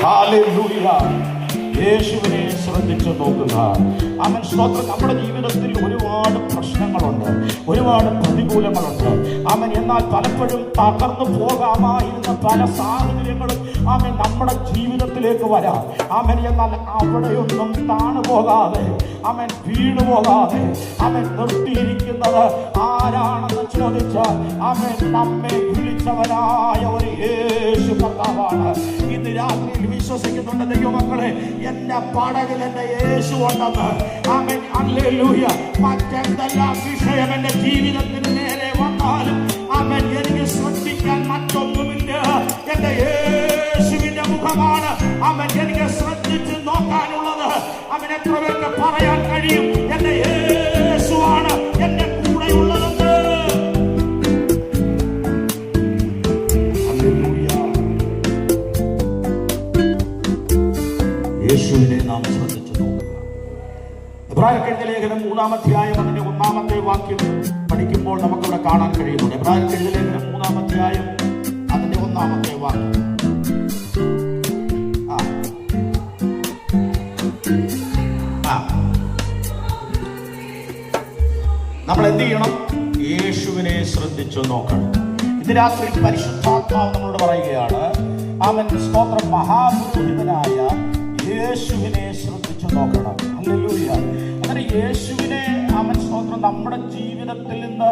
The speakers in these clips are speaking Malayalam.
ഹല്ലേലൂയ. യേശുവിനെ ശ്രദ്ധിച്ചു നോക്കുക. അവൻ സ്തോത്രം. നമ്മുടെ ജീവിതത്തിൽ ഒരുപാട് പ്രശ്നങ്ങളുണ്ട്, ഒരുപാട് പ്രതികൂലങ്ങളുണ്ട്. അവൻ എന്നാൽ പലപ്പോഴും തകർന്നു പോകാമായിരുന്ന പല സാഹചര്യങ്ങളും അവൻ നമ്മുടെ ജീവിതത്തിലേക്ക് വരാം. അവൻ എന്നാൽ അവിടെയൊന്നും താണു പോകാതെ, അവൻ വീണു പോകാതെ അവൻ നിർത്തിയിരിക്കുന്നത് ആരാണെന്ന് ചോദിച്ചാൽ അവൻ നമ്മെ വിളിച്ചവനായ ഒരു യേശു കർത്താവാണ്. ഇന്ന് രാത്രിയിൽ വിശ്വസിക്കുന്നുണ്ട് ദൈവമക്കളെ, എന്റെ പടകിൽ എന്റെ യേശു ഉണ്ടെന്ന്. ആമേൻ, ഹല്ലേലൂയ. മറ്റെന്തെല്ലാം വിഷയം എന്റെ ജീവിതത്തിന് നേരെ വന്നാലും അവൻ എനിക്ക് ശ്രദ്ധിക്കാൻ മറ്റൊന്നുമില്ല. എന്റെ യേശുവിന്റെ മുഖമാണ് അവൻ എനിക്ക് ശ്രദ്ധിച്ച് നോക്കാനുള്ളത്. അവൻ എത്ര പേർക്ക് പറയാൻ കഴിയും, എന്റെ യേശുവാണ് എന്റെ കൂടെയുള്ളതെന്ന്. യേശുവിനെ നാം ശ്രദ്ധിച്ചു നോക്കുക. എബ്രായർക്കെഴുതിയ ലേഖനം 3-ാം അധ്യായം അതിന്റെ 1-ാമത്തെ വാക്യം പഠിക്കുമ്പോൾ നമുക്കിവിടെ കാണാൻ കഴിയുന്നുണ്ട്. എബ്രായർക്കെഴുതിയ ലേഖനം 3-ാം അധ്യായം അതിന്റെ 1-ാമത്തെ വാക്യം. നമ്മൾ എന്ത് ചെയ്യണം? യേശുവിനെ ശ്രദ്ധിച്ചു നോക്കണം. ഇന്ന് രാത്രി പരിശുദ്ധാത്മാവ് നമ്മളോട് പറയുകയാണ്, അവൻ സ്തോത്രം മഹാപുരോഹിതനായ യേശുവിനെ ശ്രദ്ധിച്ചു നോക്കണം. ഹല്ലേലൂയ. അങ്ങനെ യേശുവിനെ അവൻ സ്തോത്രം നമ്മുടെ ജീവിതത്തിൽ നിന്ന്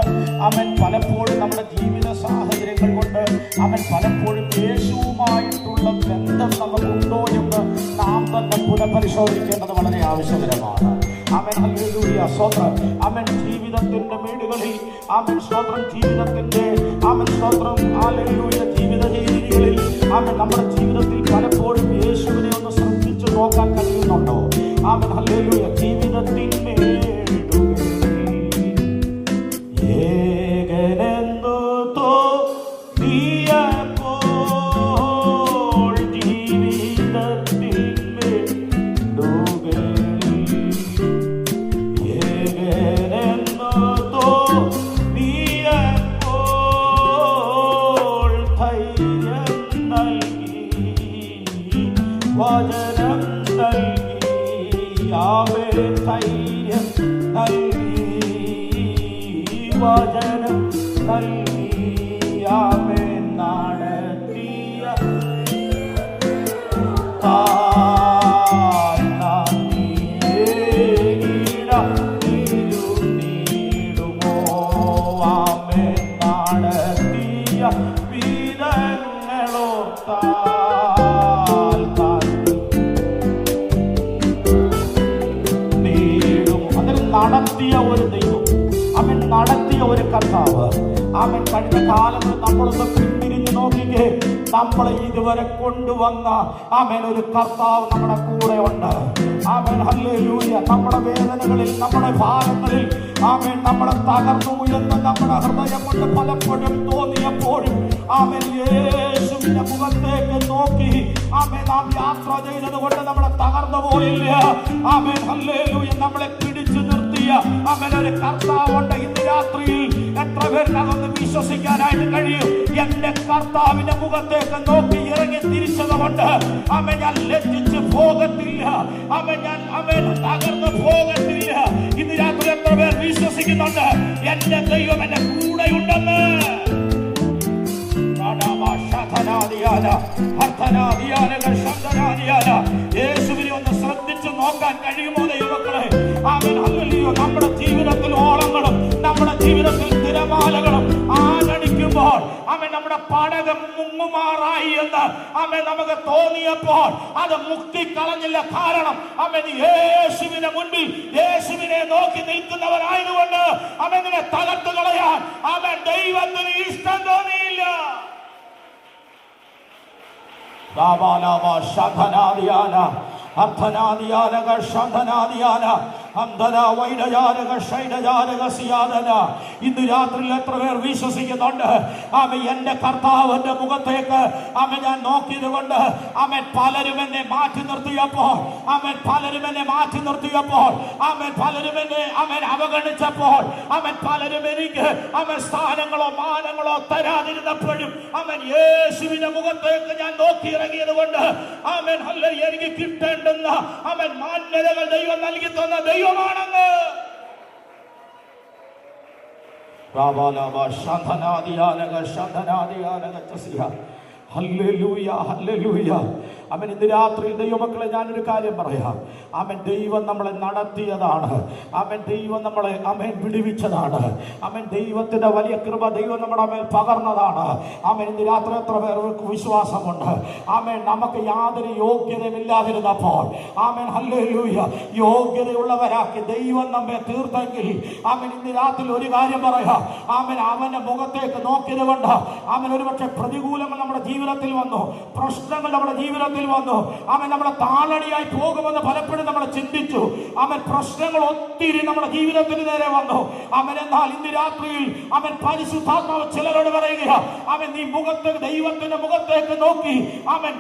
അവൻ പലപ്പോഴും നമ്മുടെ ജീവിത സാഹചര്യങ്ങൾ കൊണ്ട് അവൻ പലപ്പോഴും യേശുവുമായിട്ടുള്ള ബന്ധം നമുക്കുണ്ടോ എന്ന് നാം തന്നെ പുനഃപരിശോധിക്കേണ്ടത് വളരെ ആവശ്യകരമാണ്. അവൻ ഹല്ലേലൂയ സ്തോത്രം. അവൻ ജീവിതത്തിന്റെ മേടുകളിൽ അവൻ സ്തോത്രം ജീവിതത്തിന്റെ അവൻ സ്തോത്രം ഹല്ലേലൂയ ജീവിത രീതികളിൽ അവൻ നമ്മുടെ ജീവിതത്തിൽ പലപ്പോഴും യേശുവിനെ ഒന്ന് ശ്രദ്ധിച്ചു നോക്കാൻ കഴിയുന്നുണ്ടോ? അവൻ ഹല്ലേലൂയ ജീവിതത്തിന്റെ ഏകനെന്നു തോന്നിയപ്പോൾ ജീവിതത്തിൽ ഏകനെന്നു തോന്നിയപ്പോൾ ധൈര്യം നൽകി വചനം നൽകി ആവേ ധൈര്യം നൽകി വചനം നൽകി ആവേ നടത്തിയ നീടുമോ ആമേ നടത്തിയ വിധങ്ങളോ നടത്തിയ ഒരു ദൈവം, അവൻ നടത്തിയ ഒരു കർത്താവ്. അവൻ കഴിഞ്ഞ കാലത്ത് നമ്മളൊന്ന് പിന്തിരിഞ്ഞു നോക്കിക്കേ, നമ്മളെ ഇതുവരെ കൊണ്ടുവന്ന അവൻ ഒരു കർത്താവ് നമ്മുടെ കൂടെ ഉണ്ട്. അവൻ ഹല്ലേലൂയ. നമ്മുടെ വേദനകളിൽ, നമ്മുടെ ഭാരങ്ങളിൽ അവൻ നമ്മളെ തകർന്നു എന്ന് നമ്മുടെ ഹൃദയം കൊണ്ട് പലപ്പോഴും തോന്നിയപ്പോഴും അവൻ യേശുവിന്റെ മുഖത്തേക്ക് നോക്കി അവൻ നാം യാത്ര ചെയ്തത് കൊണ്ട് നമ്മളെ തകർന്നു പോയില്ല. അവൻ ഹല്ലേലൂയ നമ്മളെ പിടിച്ചു നിർത്തിയ അവൻ ഒരു കർത്താവുണ്ട്. ഇന്ന് രാത്രിയിൽ എത്ര പേർക്ക് അതൊന്ന് വിശ്വസിക്കാനായിട്ട് കഴിയും? എന്റെ കർത്താവിന്റെ മുഖത്തേക്ക് നോക്കി ഇറങ്ങി തിരിച്ചത് കൊണ്ട് അവൻ ഞാൻ ലജ്ജിച്ച് പോകത്തില്ല, അവൻ തകർന്നു പോകത്തില്ല. ഇന്ന് രാത്രി എത്ര പേർ വിശ്വസിക്കുന്നുണ്ട് എന്റെ ദൈവം എന്റെ കൂടെയുണ്ടെന്ന്? യേശുവിനെ ഒന്ന് ശ്രദ്ധിച്ചു നോക്കാൻ കഴിയുമോ ദൈവമക്കളെ? അവൻ ഹല്ലേലൂയ നമ്മുടെ ജീവിതത്തിൽ ഓളങ്ങളും നമ്മുടെ ജീവിതത്തിൽ തിരമാലകളും ആഞ്ഞടിക്കുമ്പോൾ അവൻ നമ്മുടെ പടകം മുങ്ങുമാറായി എന്ന് അവൻ നമുക്ക് തോന്നിയപ്പോൾ അത് മുക്തി കളഞ്ഞില്ല. കാരണം അവൻ യേശുവിന്റെ മുൻപിൽ യേശുവിനെ നോക്കി നിൽക്കുന്നവരായതുകൊണ്ട് അവനെ തകർത്തു കളയാൻ അവൻ ദൈവത്തിന് ഇഷ്ടം തോന്നിയില്ല. ഇന്ന് രാത്രിയിൽ എത്ര പേർ വിശ്വസിക്കുന്നുണ്ട്? ആമേൻ, എന്റെ കർത്താവിന്റെ മുഖത്തേക്ക് ആമേൻ ഞാൻ നോക്കിയത് കൊണ്ട് ആമേൻ പലരും എന്നെ മാറ്റി നിർത്തിയപ്പോൾ, ആമേൻ പലരും എന്നെ മാറ്റി നിർത്തിയപ്പോൾ, ആമേൻ പലരും എന്നെ ആമേൻ അവഗണിച്ചപ്പോൾ, ആമേൻ പലരും എനിക്ക് ആമേൻ സ്ഥാനങ്ങളോ മാനങ്ങളോ തരാതിരുന്നപ്പോഴും ആമേൻ യേശുവിന്റെ മുഖത്തേക്ക് ഞാൻ നോക്കി ഇറങ്ങിയത് കൊണ്ട് ആമേൻ ഹല്ലേലൂയ എനിക്ക് കിട്ടേണ്ടുന്ന ആമേൻ മാന്യതകൾ ദൈവം നൽകി തന്ന ദൈവമാണെന്ന്. Hallelujah, hallelujah. അവൻ ഇന്ന് രാത്രി ദൈവമക്കളെ ഞാനൊരു കാര്യം പറയാം. അവൻ ദൈവം നമ്മളെ നടത്തിയതാണ്. അവൻ ദൈവം നമ്മളെ അവൻ വിടുവിച്ചതാണ്. അവൻ ദൈവത്തിന്റെ വലിയ കൃപ ദൈവം നമ്മുടെ മേൽ പകർന്നതാണ്. അവൻ ഇന്ന് രാത്രി എത്ര പേർക്ക് വിശ്വാസമുണ്ട്? അവൻ നമുക്ക് യാതൊരു യോഗ്യതയില്ലാതിരുന്നപ്പോൾ അവൻ ഹല്ലേലൂയ യോഗ്യതയുള്ളവരാക്കി ദൈവം നമ്മെ തീർത്തെങ്കിൽ അവൻ ഇന്ന് രാത്രി ഒരു കാര്യം പറയാം. അവൻ അവന്റെ മുഖത്തേക്ക് നോക്കിയത് കൊണ്ട് അവൻ ഒരുപക്ഷെ പ്രതികൂലങ്ങൾ നമ്മുടെ ജീവിതത്തിൽ വന്നു, പ്രശ്നങ്ങൾ നമ്മുടെ ജീവിതത്തിൽ വന്നു, അവൻ നമ്മളെ താളടിയായി പോകുമെന്ന് പലപ്പോഴും നമ്മൾ ചിന്തിച്ചു. അവൻ പ്രശ്നങ്ങൾ ഒത്തിരി നമ്മുടെ ജീവിതത്തിന് നേരെ വന്നു. അവൻ എന്നാൽ ഇന്ന് രാത്രിയിൽ അവൻ പരിശുദ്ധാത്മാവ് ചിലരോട് പറയുക, അവൻ നീ മുഖത്തേക്ക് ദൈവത്തിന്റെ മുഖത്തേക്ക് നോക്കി അവൻ